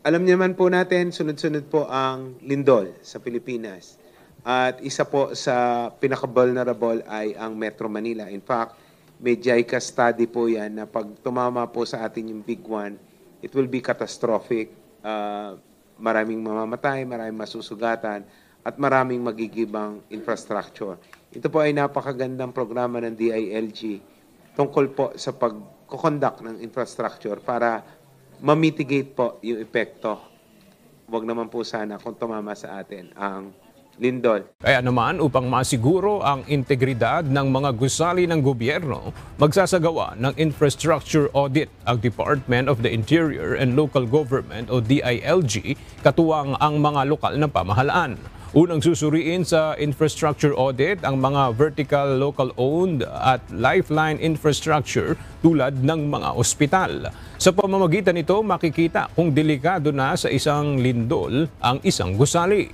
Alam naman po natin, sunod-sunod po ang lindol sa Pilipinas. At isa po sa pinaka-vulnerable ay ang Metro Manila. In fact, may JICA study po yan na pag tumama po sa atin yung big one, it will be catastrophic. Maraming mamamatay, maraming masusugatan, at maraming magigibang infrastructure. Ito po ay napakagandang programa ng DILG tungkol po sa pag-conduct ng infrastructure para ma-mitigate po yung epekto. Huwag naman po sana kung tumama sa atin ang lindol. Kaya naman upang masiguro ang integridad ng mga gusali ng gobyerno, magsasagawa ng infrastructure audit ang Department of the Interior and Local Government o DILG katuwang ang mga lokal na pamahalaan. Unang susuriin sa infrastructure audit ang mga vertical local-owned at lifeline infrastructure tulad ng mga ospital. Sa pamamagitan nito, makikita kung delikado na sa isang lindol ang isang gusali.